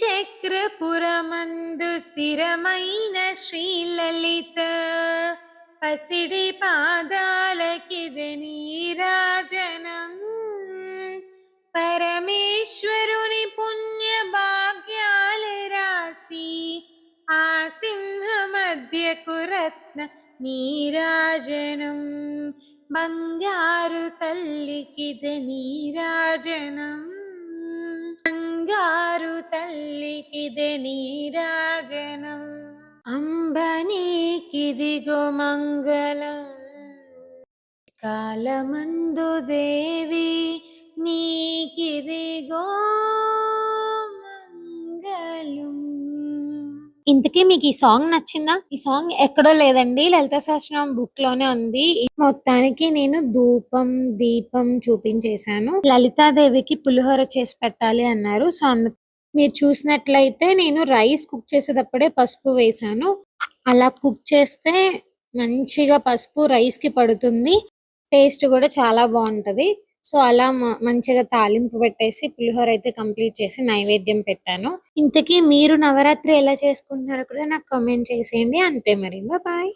చక్రపురమందు స్థిరమైన శ్రీలలిత పసిడి పాదాలకిది నీరాజనం. పరమేశ్వరుని పుణ్య భాగ్యాల రాసి ఆ సింహ మధ్యకు రత్న నీరాజనం. బంగారు తల్లికిది నీరాజనం. బంగారు తల్లికిది నీరాజనం. అంబనీకిదిగో మంగళం కాలమందు దేవి నీకిదిగో మంగళం. ఇంతకీ మీకు ఈ సాంగ్ నచ్చిందా? ఈ సాంగ్ ఎక్కడో లేదండి, లలిత సహస్రనామం బుక్ లోనే ఉంది. మొత్తానికి నేను ధూపం దీపం చూపించేశాను. లలితాదేవికి పులిహోర చేసి పెట్టాలి అన్నారు. సో మీరు చూసినట్లయితే నేను రైస్ కుక్ చేసేటప్పుడే పసుపు వేసాను. అలా కుక్ చేస్తే మంచిగా పసుపు రైస్ కి పడుతుంది, టేస్ట్ కూడా చాలా బాగుంటది. సో అలా మంచిగా తాలింపు పెట్టేసి పులిహోర అయితే కంప్లీట్ చేసి నైవేద్యం పెట్టాను. ఇంతకీ మీరు నవరాత్రి ఎలా చేసుకుంటున్నారో కూడా నాకు కామెంట్ చేసేయండి. అంతే మరి, బాయ్.